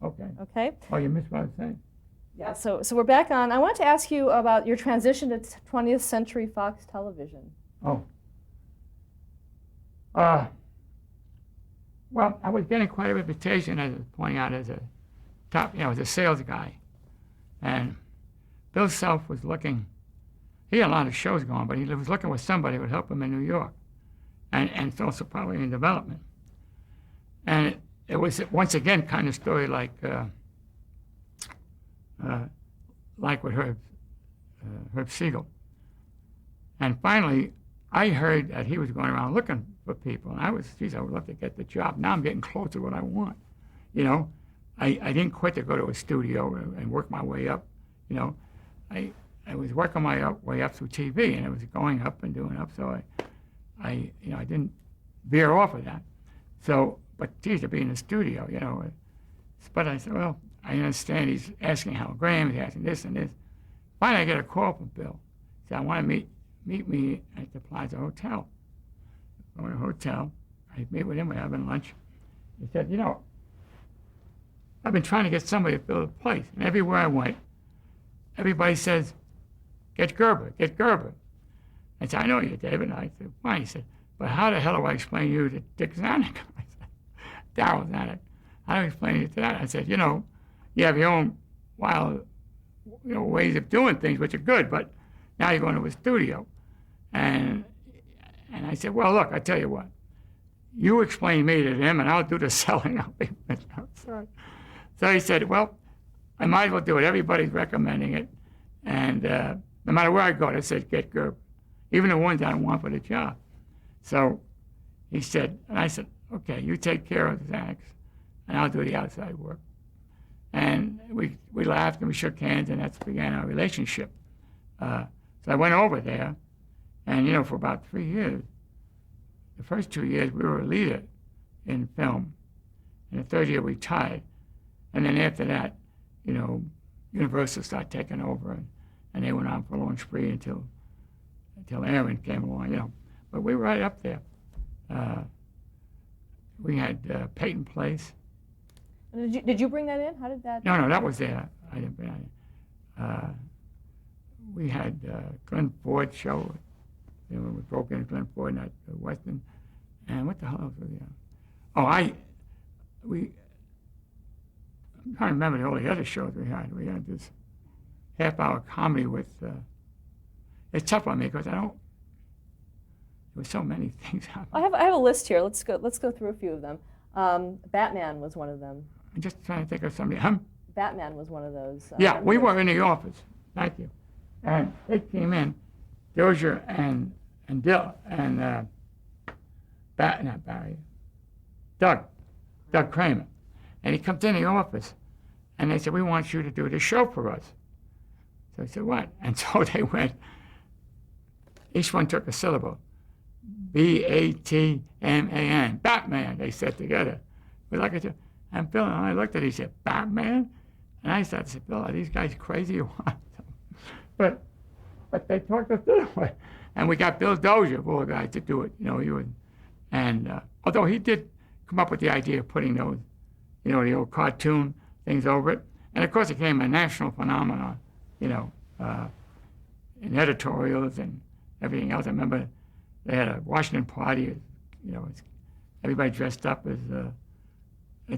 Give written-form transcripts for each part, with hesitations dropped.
Okay. Okay? Oh, you missed what I was saying. Yeah, so we're back on. I wanted to ask you about your transition to 20th Century Fox Television. Oh. Well, I was getting quite a reputation, as I was pointing out, as a top, as a sales guy. And Bill Self was looking, he had a lot of shows going, but he was looking for somebody who would help him in New York. And it's also probably in development. And it was, once again, kind of story like with Herb Siegel. And finally, I heard that he was going around looking for people, and I would love to get the job. Now I'm getting close to what I want. I didn't quit to go to a studio and work my way up. I was working my way up through TV, and it was going up and doing up. So I didn't veer off of that. So, but geez, to be in the studio, But I said, well, I understand he's asking Hal Graham, he's asking this and this. Finally, I get a call from Bill. He said, I want to meet me at the Plaza Hotel. I go to a hotel. I meet with him. We're having lunch. He said, I've been trying to get somebody to fill the place. And everywhere I went, everybody says, get Gerber, get Gerber. I said, I know you, David. And I said, fine. He said, but how the hell do I explain you to Dick Zanuck? I said, Darryl Zanuck. How do I explain it to that? I said, you have your own wild, ways of doing things, which are good, but now you're going to a studio. And I said, well, look, I tell you what. You explain me to him, and I'll do the selling. I'll be sorry. So he said, well, I might as well do it. Everybody's recommending it. And no matter where I go, they said, get Gerber. Even the ones I don't want for the job. So he said, and I said, okay, you take care of the Zanucks, and I'll do the outside work. And we laughed and we shook hands, and that's began our relationship. So I went over there, and for about 3 years, the first 2 years we were a leader in film, and the third year we tied. And then after that, Universal started taking over, and they went on for a long spree until Aaron came along, But we were right up there. We had Peyton Place. Did you bring that in? How did that? No, that was there. I didn't bring that in. We had Glenn Ford show. We broke into Glenn Ford at Western. And what the hell else was there? I'm trying to remember all the other shows we had. We had this half-hour comedy with. It's tough on me because there were so many things happening. I have a list here. Let's go through a few of them. Batman was one of them. I'm just trying to think of somebody. Batman was one of those. Yeah, we were in the office. Thank you. And they came in, Dozier and Dill and not Barry, Doug Kramer. And he comes in the office, and they said, we want you to do the show for us. So I said, what? And so they went, each one took a syllable. B-A-T-M-A-N, Batman, they said together. And Bill and I looked at it, he said, Batman? And I started to say, Bill, are these guys crazy or what? But they talked us through it. And we got Bill Dozier, of all the guys, to do it. Although he did come up with the idea of putting those, the old cartoon things over it. And of course it became a national phenomenon, in editorials and everything else. I remember they had a Washington party, everybody dressed up as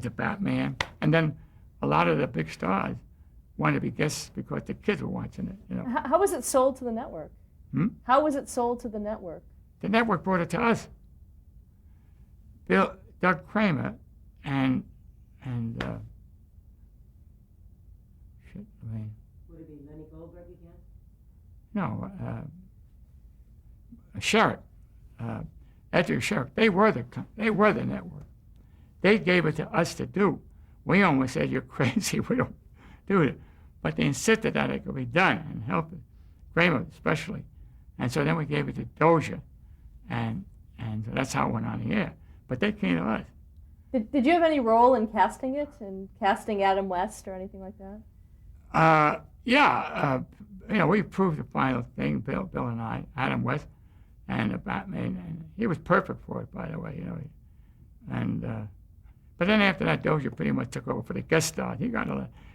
a Batman. And then a lot of the big stars wanted to be guests because the kids were watching it, How was it sold to the network? How was it sold to the network? The network brought it to us. Doug Kramer and Would it be Lenny Goldberg again? No, Sherrick, Edgar Sherrick. They were the network. They gave it to us to do. We almost said, you're crazy, we don't do it. But they insisted that it could be done and help it, Kramer especially. And so then we gave it to Dozier, and so that's how it went on the air. But they came to us. Did you have any role in casting it, in casting Adam West or anything like that? Yeah, we approved the final thing, Bill and I, Adam West, and the Batman, and he was perfect for it, by the way, And But then after that, Dozier pretty much took over for the guest star. He got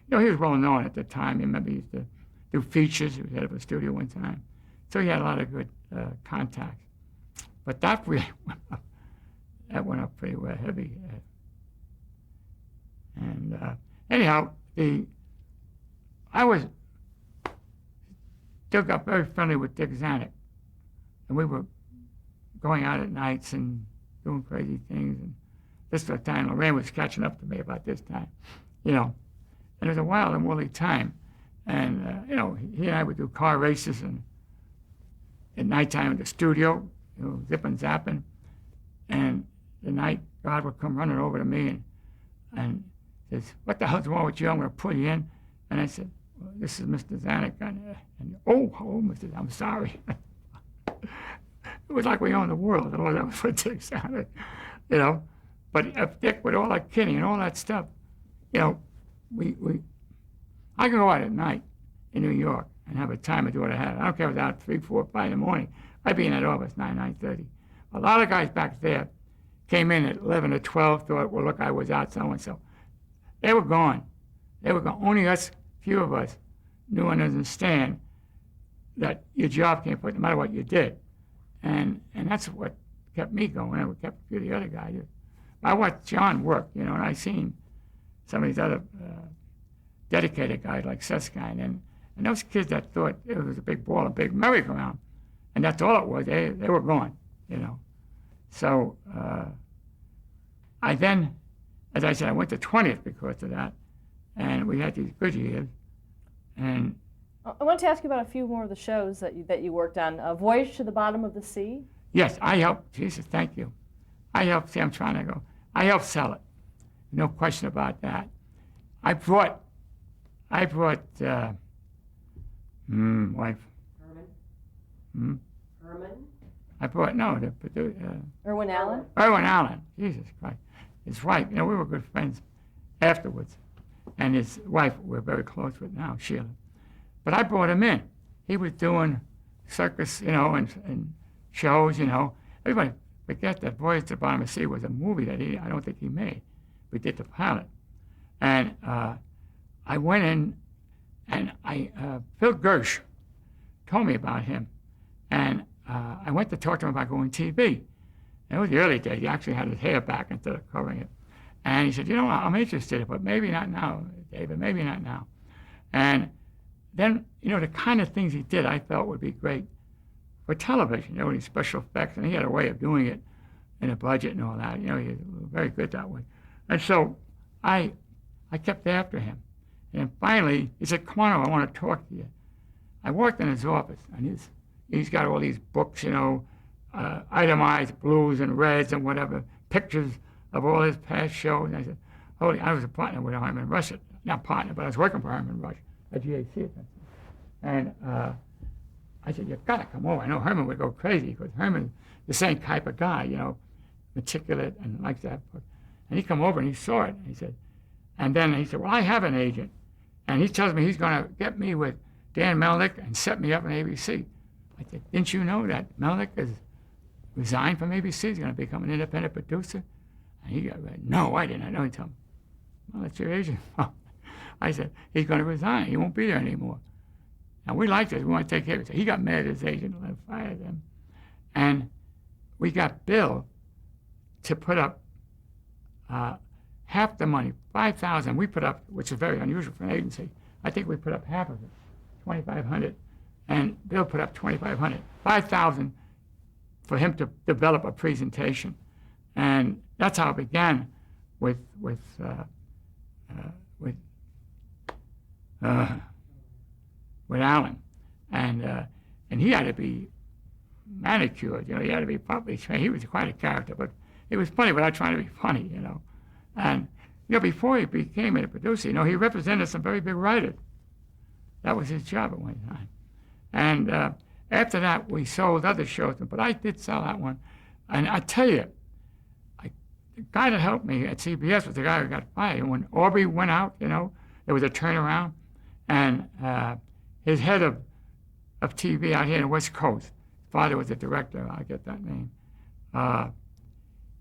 he was well known at the time. You remember he used to do features. He was head of a studio one time. So he had a lot of good contacts. But that really that went up pretty well, heavy. And anyhow, I still got very friendly with Dick Zanuck. And we were going out at nights and doing crazy things. And this was the time Lorraine was catching up to me about this time, And it was a wild and woolly time. And, he and I would do car races and at nighttime in the studio, zip and zapping. And the night God would come running over to me and says, "What the hell's wrong with you? I'm going to pull you in." And I said, "Well, this is Mr. Zanuck." And Mr. I'm sorry. It was like we owned the world. All that was for Dick Zanuck, But if Dick, with all that kidding and all that stuff, I can go out at night in New York and have a time to do what I had. I don't care if it was out 3, 4, 5 in the morning. I'd be in that office 9:30. A lot of guys back there came in at 11 or 12, thought, well, look, I was out so-and-so. They were gone. Only us, few of us, knew and understand that your job can't put, no matter what you did. And that's what kept me going, and what kept a few of the other guys. I watched John work, and I seen some of these other dedicated guys like Susskind, and those kids that thought it was a big ball, a big merry-go-round, and that's all it was. They were gone, So I then, as I said, I went to 20th because of that, and we had these good years. And I want to ask you about a few more of the shows that you worked on. Voyage to the Bottom of the Sea. yes, I helped. Jesus, thank you. I helped. See, I'm trying to go. I helped sell it. No question about that. I brought. Wife. Herman? Hmm? Herman? I brought the producer. Irwin Allen. Erwin Allen. Jesus Christ. His wife. We were good friends afterwards, and his wife we're very close with now, Sheila. But I brought him in. He was doing circus, and shows, Everybody forget that Voyage to the Bottom of the Sea was a movie that I don't think he made. We did the pilot. And I went in, and Phil Gersh told me about him. And I went to talk to him about going TV. And it was the early days. He actually had his hair back instead of covering it. And he said, I'm interested, but maybe not now, David, maybe not now. And then, the kind of things he did I felt would be great for television, these special effects. And he had a way of doing it in a budget and all that. He was very good that way. And so I kept after him. And finally, he said, "Come on over, I want to talk to you." I walked in his office, and he's got all these books, itemized blues and reds and whatever, pictures of all his past shows. And I said, "Holy," I was a partner with Herman Rush, not partner, but I was working for Herman Rush at GAC. And I said, "You've got to come over." I know Herman would go crazy because Herman's the same type of guy, meticulous and likes to have books. And he come over and he saw it. And he said, "Well, I have an agent, and he tells me he's going to get me with Dan Melnick and set me up on ABC." I said, "Didn't you know that Melnick has resigned from ABC? He's going to become an independent producer?" And he got red. "No, I didn't. I know." He told me, "Well, that's your agent." I said, "He's going to resign. He won't be there anymore." Now, we liked it. We want to take care of it. So he got mad at his agent and fired him. And we got Bill to put up half the money, $5,000. We put up, which is very unusual for an agency. I think we put up half of it, $2,500. And Bill put up $2,500. $5,000 for him to develop a presentation. And that's how it began with Allen, and he had to be manicured. He had to be properly trained. He was quite a character, but he was funny without trying to be funny. And before he became a producer, he represented some very big writers. That was his job at one time. And after that, we sold other shows, but I did sell that one. And I tell you, the guy that helped me at CBS was the guy who got fired. And when Aubrey went out, there was a turnaround, and his head of TV out here in the West Coast, his father was a director, I get that name,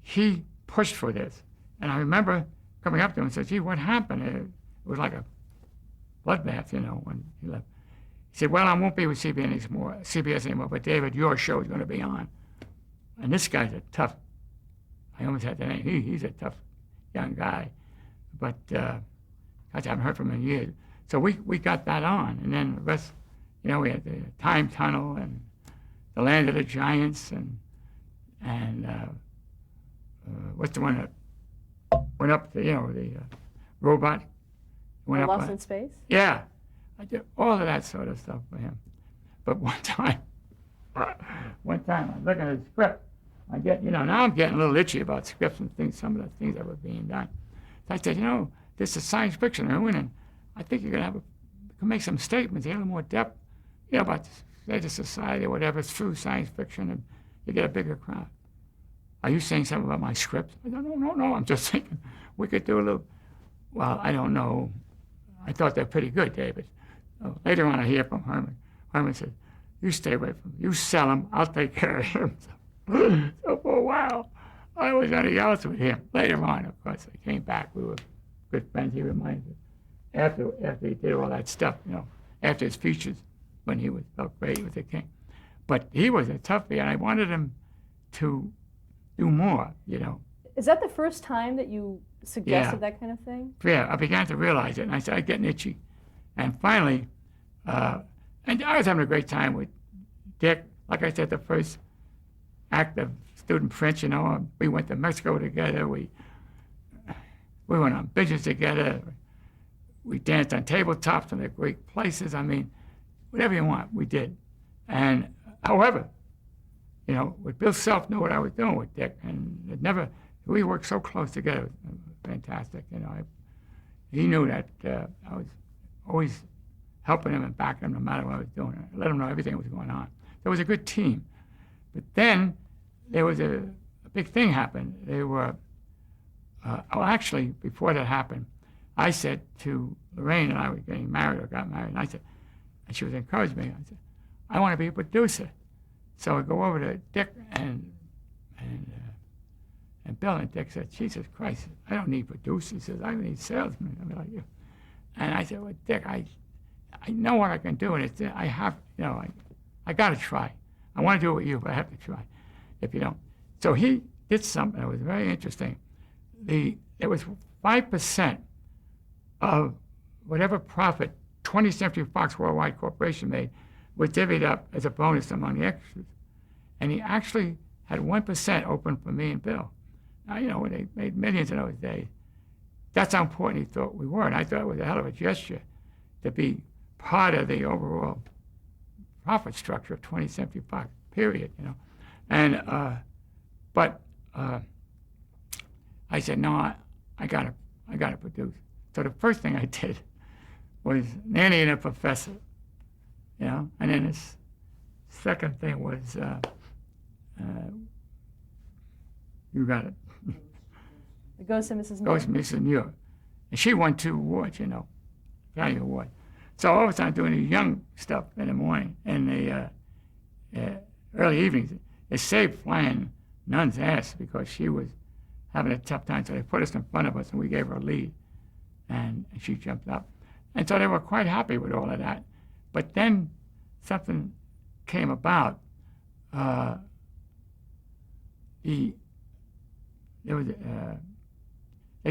he pushed for this. And I remember coming up to him and said, gee, what happened? It was like a bloodbath, when he left. He said, well, I won't be with CBS anymore, but David, your show is going to be on. And this guy's a tough, I almost had the name, he's a tough young guy. But gosh, I haven't heard from him in years. So we got that on. And then the rest, we had the Time Tunnel and the Land of the Giants and what's the one that went up to, the robot went up. Lost in Space? Yeah. I did all of that sort of stuff for him. But one time I'm looking at a script. I get, now I'm getting a little itchy about scripts and things, some of the things that were being done. So I said, this is science fiction, Erwin, and I think you're going to can make some statements, a little more depth, about the state of society or whatever through science fiction, and you get a bigger crowd. Are you saying something about my script? I said, no, I'm just thinking we could do a little, well, I don't know. I thought they're pretty good, David. So later on, I hear from Herman. Herman said, you stay away from him. You sell him, I'll take care of him. So for a while, I was on the outs with him. Later on, of course, I came back. We were good friends. He reminded me. After he did all that stuff, after his features, when he felt great with the king. But he was a toughie, and I wanted him to do more, Is that the first time that you suggested that kind of thing? Yeah, I began to realize it, and I started getting itchy. And finally, and I was having a great time with Dick. Like I said, the first act of student French, we went to Mexico together. We went on benches together. We danced on tabletops in the great places. I mean, whatever you want, we did. And however, with Bill Self knew what I was doing with Dick, and we worked so close together. It was fantastic. He knew that I was always helping him and backing him no matter what I was doing. I let him know everything that was going on. There was a good team. But then there was a big thing happened. They were, actually, before that happened, I said to Lorraine, and I was getting married or got married, and she was encouraging me. I said, I want to be a producer. So I go over to Dick and Bill, and Dick said, Jesus Christ, I don't need producers. He says, I need salesmen. I mean, like you. And I said, well, Dick, I know what I can do, and I have, I got to try. I want to do it with you, but I have to try if you don't. So he did something that was very interesting. There was 5% of whatever profit 20th Century Fox Worldwide Corporation made was divvied up as a bonus among the extras. And he actually had 1% open for me and Bill. Now, when they made millions in those days, that's how important he thought we were. And I thought it was a hell of a gesture to be part of the overall profit structure of 20th Century Fox, period, And, but I said, no, I gotta produce. So the first thing I did was Nanny and the Professor, and then this second thing was, you got it. The Ghost of Mrs. Muir. Ghost of Mrs. Muir. And she won 2 awards, Academy Award. So all of a sudden I'm doing the young stuff in the morning and the early evenings. It saved flying Nun's ass because she was having a tough time. So they put us in front of us and we gave her a lead. And she jumped up. And so they were quite happy with all of that. But then something came about. They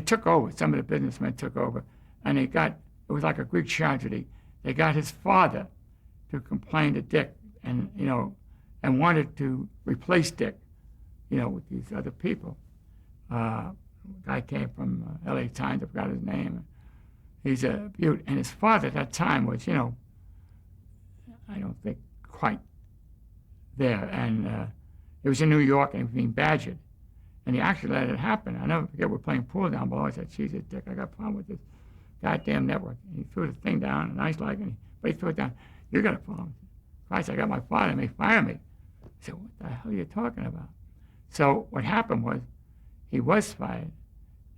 took over, some of the businessmen took over, and it was like a Greek tragedy. They got his father to complain to Dick and wanted to replace Dick, with these other people. A guy came from L.A. Times, I forgot his name. He's a beaut. And his father at that time was, I don't think quite there. And it was in New York and he was being badgered. And he actually let it happen. I never forget, we're playing pool down below. I said, Jesus, Dick, I got a problem with this goddamn network. And he threw the thing down, and I was like, but he threw it down. You got a problem. Christ, I got my father, may fire me. I said, what the hell are you talking about? So what happened was, he was fired,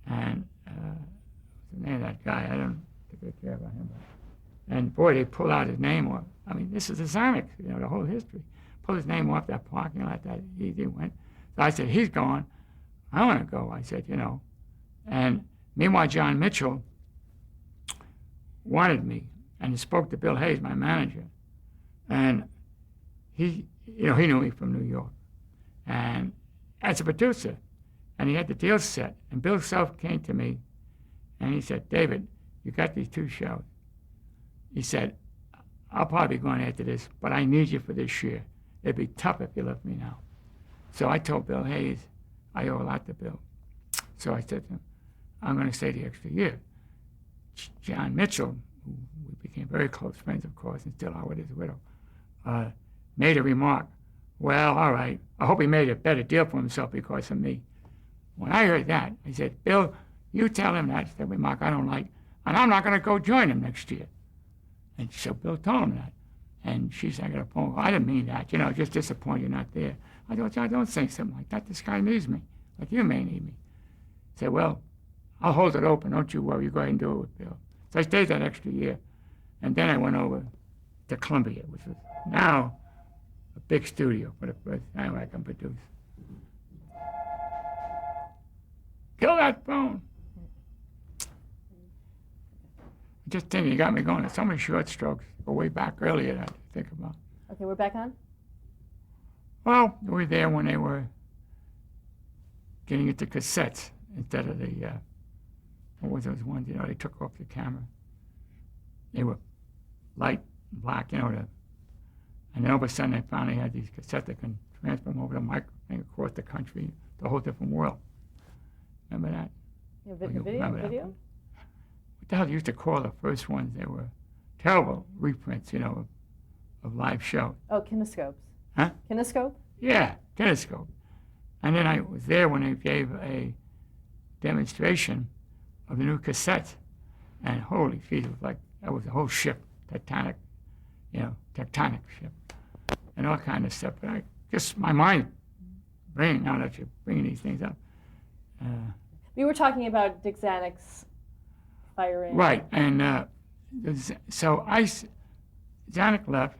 and what's the name of that guy? I don't take care about him. And boy, they pulled out his name off. I mean, this is Islamic, the whole history. Pulled his name off that parking lot that he went. So I said, he's gone. I want to go. I said, And meanwhile, John Mitchell wanted me, and he spoke to Bill Hayes, my manager, and he knew me from New York, and as a producer, and he had the deal set. And Bill Self came to me, and he said, "David, you got these 2 shows." He said, "I'll probably be going after this, but I need you for this year. It'd be tough if you left me now." So I told Bill Hayes, I owe a lot to Bill. So I said to him, "I'm going to stay the extra year." John Mitchell, who we became very close friends, of course, and still are with his widow, made a remark. "Well, all right, I hope he made a better deal for himself because of me." When I heard that, I said, "Bill, you tell him that's the remark I don't like, and I'm not going to go join him next year." And so Bill told him that. And she said, "I got a phone call. I didn't mean that, just disappointed you're not there." I thought, "I don't say something like that. This guy needs me, like you may need me." He said, "Well, I'll hold it open. Don't you worry. You go ahead and do it with Bill." So I stayed that extra year. And then I went over to Columbia, which was now a big studio for the first time I can produce. Kill that phone. Just thinking, you got me going. So many short strokes go way back earlier that I think about. Okay, we're back on? Well, we were there when they were getting into cassettes instead of the, what was those ones, they took off the camera. They were light, black, and then all of a sudden they finally had these cassettes that can transfer them over the microphone across the country, the whole different world. Remember that? Yeah, Oh, you video? remember that Video? one? What the hell they used to call the first ones? They were terrible reprints, of live shows. Oh, kinescopes. Huh? Kinescope? Yeah, Kinescope. And then I was there when they gave a demonstration of the new cassettes. And holy feet, it was like, that was a whole ship, tectonic ship, and all kind of stuff. But my mind, now that you're bringing these things up. We were talking about Dick Zanuck's firing. Right, and so Zanuck left.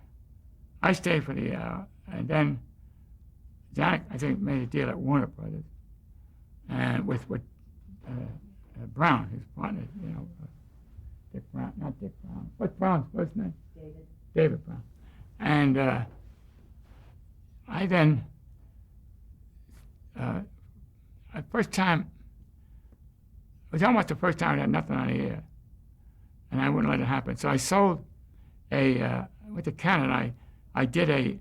I stayed for the, and then Zanuck, I think, made a deal at Warner Brothers, and with Brown, his partner, Dick Brown, not Dick Brown. What's Brown's first name? David Brown. And I then, first time, it was almost the first time I had nothing on the air, and I wouldn't let it happen. So I sold with the Canada, I did a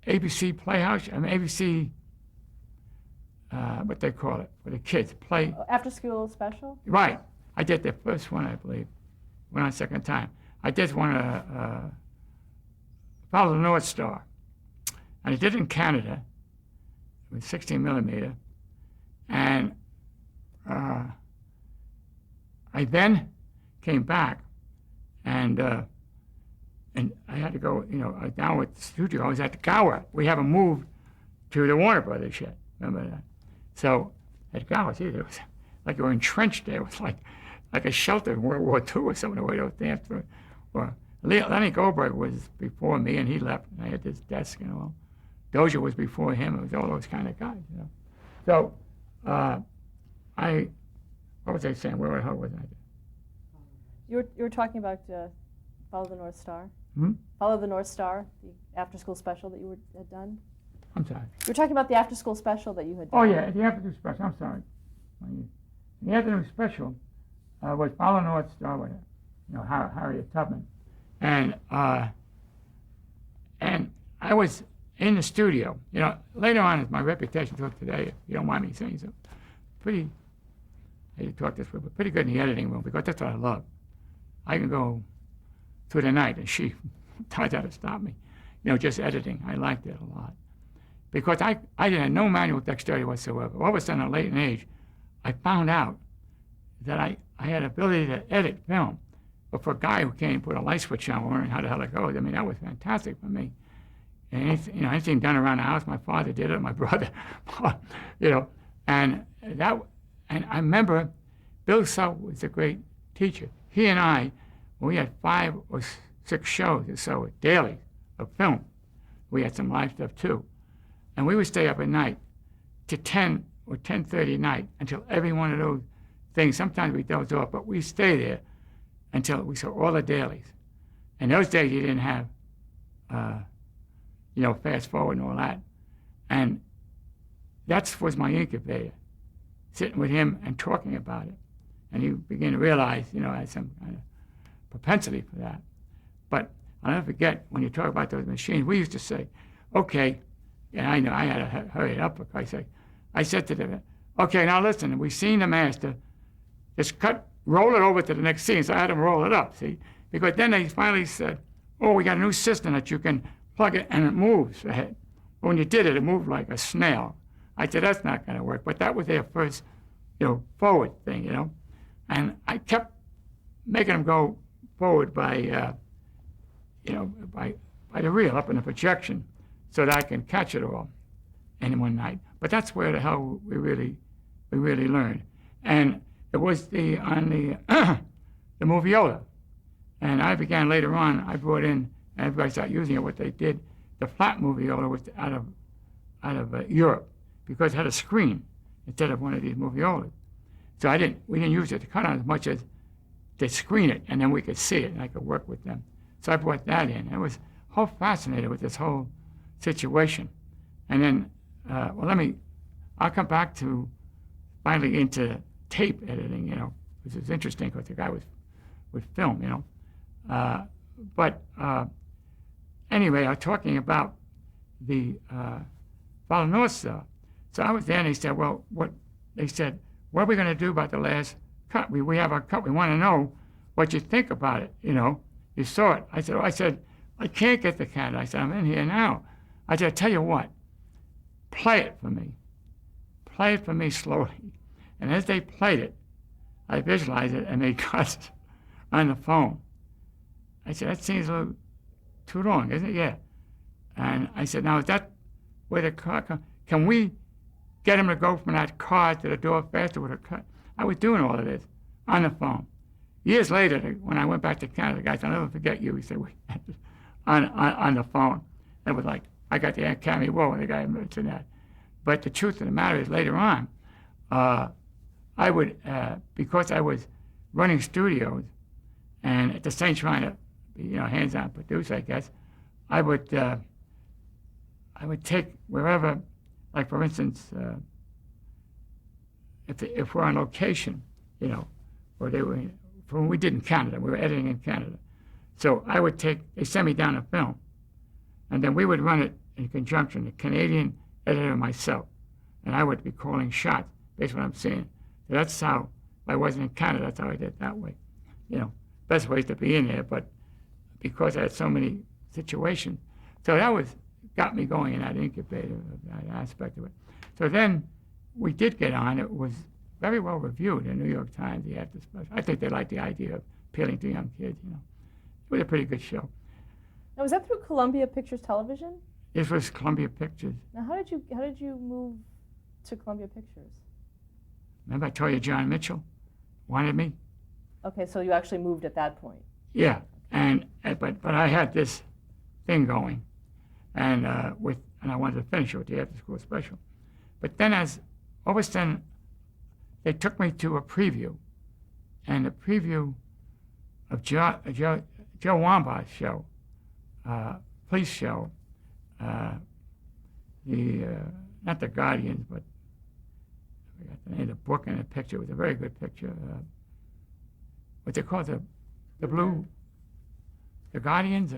ABC Playhouse, ABC, what they call it, for the kids, play. After school special? Right. I did the first one, I believe. Went on second time. I did one, Follow the North Star. And I did it in Canada with 16 millimeter. And I then came back and I had to go, down with the studio. I was at the Gower. We haven't moved to the Warner Brothers yet. Remember that? So at Gower, it was like you were entrenched there. It was like a shelter in World War II or something, the way they were there. Or Lenny Goldberg was before me, and he left, and I had this desk, Dozier was before him. It was all those kind of guys, So what was I saying? Where the hell was I? You were talking about Follow the North Star? Hmm? Follow the North Star, the after-school special that you had done? I'm sorry. You were talking about the after-school special that you had done. Oh, yeah, the afternoon special. I'm sorry. The afternoon special was Follow North Star with Harriet Tubman. And I was in the studio. Later on, as my reputation took today, if you don't mind me saying so, pretty, I hate to talk this way, but pretty good in the editing room because that's what I love. I can go through the night and she tried to stop me. Just editing. I liked it a lot. Because I had no manual dexterity whatsoever. All of a sudden, at a late age, I found out that I had ability to edit film. But for a guy who can't put a light switch on, learning how the hell it goes, that was fantastic for me. And anything done around the house, my father did it, my brother, and I remember Bill Self was a great teacher. He and I, when we had 5 or 6 shows or so daily of film, we had some live stuff too. And we would stay up at night to 10 or 10:30 at night until every one of those things. Sometimes we doze off, but we stay there until we saw all the dailies. And those days you didn't have, fast forward and all that. And that was my incubator, sitting with him and talking about it. And you begin to realize, I had some kind of propensity for that. But I'll never forget, when you talk about those machines, we used to say, okay, and I know I had to hurry it up, because I said to them, okay, now listen, we've seen the master, just roll it over to the next scene. So I had them roll it up, see? Because then they finally said, oh, we got a new system that you can plug it and it moves ahead. When you did it, it moved like a snail. I said, that's not going to work. But that was their first, forward thing, And I kept making them go forward by the reel up in the projection, so that I can catch it all in one night. But that's where the hell we really learned. And it was on the Moviola. And I began later on, I brought in, and everybody started using it, what they did, the flat Moviola was out of Europe, because it had a screen instead of one of these Moviolas. So we didn't use it to cut on as much as to screen it, and then we could see it, and I could work with them. So I brought that in. I was whole fascinated with this whole situation. And then, I'll come back to finally into tape editing, which is interesting, because the guy would film, Anyway, I was talking about the Follow North Star. So I was there, and they said, what are we going to do about the last cut? We have our cut. We want to know what you think about it, You saw it. I said, I can't get the cat. I said, I'm in here now. I said, tell you what, play it for me. Play it for me slowly. And as they played it, I visualized it and made cuts on the phone. I said, that seems a little too long, isn't it? Yeah. And I said, now is that where the car comes? Can we get him to go from that car to the door faster with a cut? I was doing all of this on the phone. Years later, when I went back to Canada, the guy said, I'll never forget you. He said, on the phone. It was like, I got the Academy Award when the guy mentioned that. But the truth of the matter is, later on, I would, because I was running studios, and at the same time trying to be, hands-on producer, I guess, I would take wherever, like for instance, if we're on location, or when we did in Canada, we were editing in Canada. So I would they send me down a film, and then we would run it in conjunction, the Canadian editor and myself, and I would be calling shots based on what I'm seeing. So that's how, if I wasn't in Canada, that's how I did it that way. Best ways to be in there, but because I had so many situations. So that got me going in that incubator, that aspect of it. So then we did get on. It was very well reviewed in the New York Times. I think they liked the idea of appealing to young kids, It was a pretty good show. Now, was that through Columbia Pictures Television? This was Columbia Pictures. Now, how did you move to Columbia Pictures? Remember I told you John Mitchell wanted me? Okay, so you actually moved at that point. Yeah, but I had this thing going, and I wanted to finish it with the after-school special. But then all of a sudden, they took me to a preview, and the preview of Joe Wambach's show, police show, not the Guardians, but I forgot the name of the book and the picture. It was a very good picture. What they call the Guardians?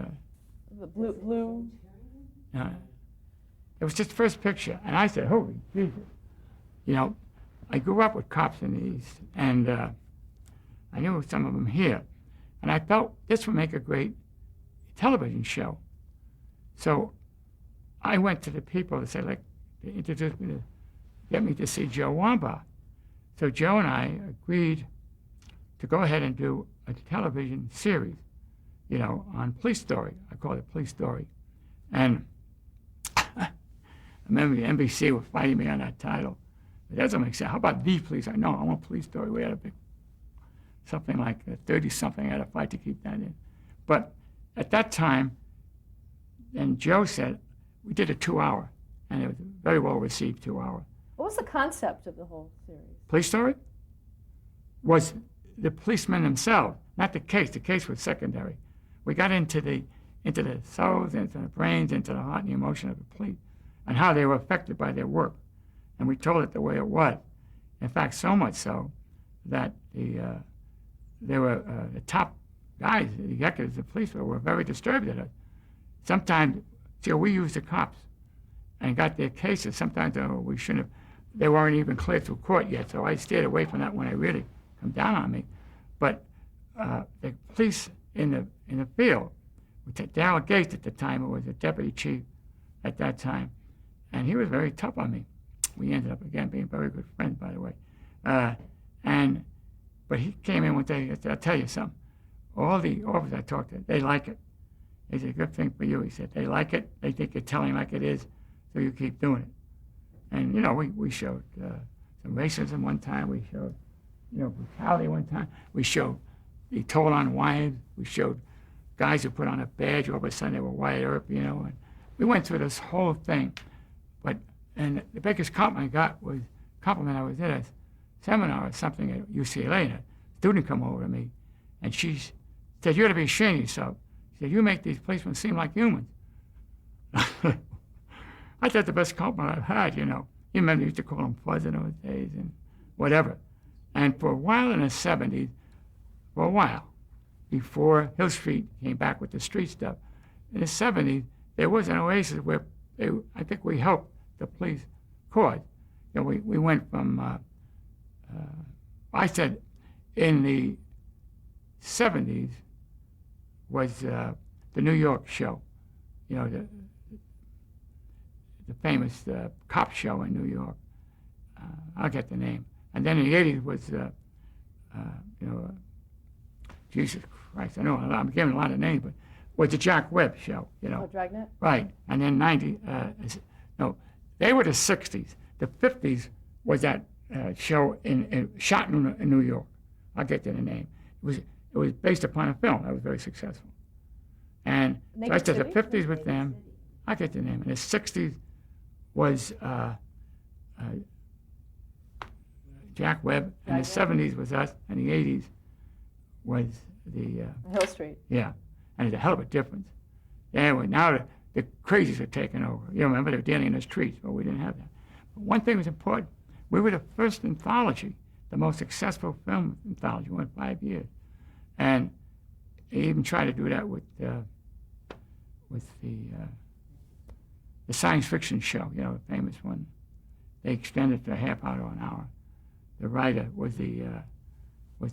The blue. It was just the first picture, and I said, holy Jesus. I grew up with cops in the East, and I knew some of them here. And I felt this would make a great television show. So I went to the people to say, they introduced me to get me to see Joe Wambach. So Joe and I agreed to go ahead and do a television series, on Police Story. I called it Police Story. And I remember the NBC were fighting me on that title. It doesn't make sense. How about the police? I want Police Story. We had a big, something like 30-something. I had a fight to keep that in. But at that time, then Joe said, we did a 2-hour, and it was very well received 2-hour. What was the concept of the whole series? Police Story? was the policemen themselves, not the case. The case was secondary. We got into the souls, into the brains, into the heart and the emotion of the police, and how they were affected by their work. And we told it the way it was. In fact, so much so that the top guys, the executives of the police were very disturbed at it. Sometimes, see, we used the cops and got their cases. Sometimes we shouldn't have. They weren't even cleared through court yet, so I stayed away from that when they really come down on me. But the police in the field, Darrell Gates at the time, who was the deputy chief at that time, and he was very tough on me. We ended up again being very good friends, by the way. But he came in one day. He said, "I'll tell you something. All the officers I talked to, they like it. It's a good thing for you." He said, "They like it. They think you're telling like it is, so you keep doing it." And we showed some racism one time. We showed brutality one time. We showed the toll on wives. We showed guys who put on a badge. All of a sudden they were Wyatt Earp, and we went through this whole thing. And the biggest compliment I got was I was at a seminar or something at UCLA, and a student come over to me, and she said, "You ought to be ashamed of yourself." She said, "You make these policemen seem like humans." I thought the best compliment I've had, You remember, used to call them fuzz in those days and whatever. And for a while in the 70s, before Hill Street came back with the street stuff, in the 70s, there was an oasis where I think we helped the police cause. We went from, I said in the 70s was the New York show, the famous cop show in New York. I'll get the name. And then in the 80s was, Jesus Christ, I know I'm giving a lot of names, but was the Jack Webb show, Oh, Dragnet? Right. And then they were the 60s. The 50s was that show shot in New York. I'll get to the name. It was based upon a film that was very successful. And so I said the 50s with them. I'll get the name. And the 60s was Jack Webb, and the 70s was us, and the 80s was the Hill Street. Yeah, and it's a hell of a difference. Anyway, now the crazies are taking over. You remember, they were dealing in the streets, but we didn't have that. But one thing was important. We were the first anthology, the most successful film anthology. We went 5 years. And they even tried to do that with the science fiction show, the famous one. They extended it to a half hour to an hour. The writer was the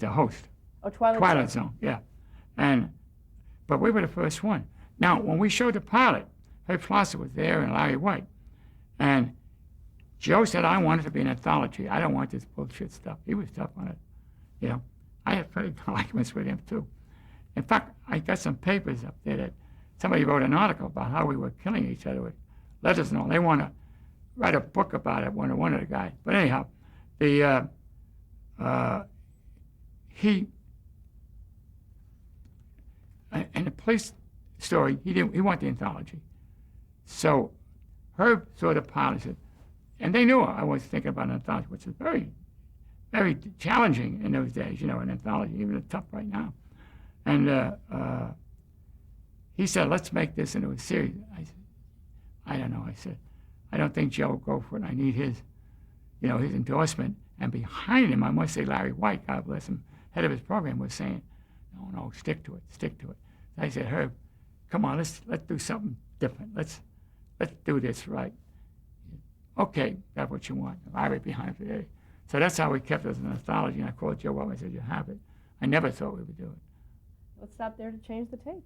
host. Oh, Twilight Zone, yeah. But we were the first one. Now, when we showed the pilot, Herb Flosser was there and Larry White. And Joe said, "I want it to be an anthology. I don't want this bullshit stuff." He was tough on it. I had pretty good arguments with him, too. In fact, I got some papers up there that somebody wrote an article about how we were killing each other with letters and all. They want to write a book about it, one of the guys. But anyhow, in the police story, he wanted the anthology. So Herb saw the pilot, and they knew I was thinking about an anthology, which is very, very challenging in those days, an anthology, even tough right now. And he said, "Let's make this into a series." I said, "I don't know." I said, "I don't think Joe will go for it. I need his endorsement." And behind him, I must say, Larry White, God bless him, head of his program, was saying, "No, stick to it. So I said, "Herb, come on, let's do something different. Let's do this right." "Okay, that's what you want." Larry behind it. So that's how we kept it as an anthology. And I called Joe up and I said, "You have it." I never thought we would do it. Let's stop there to change the tape.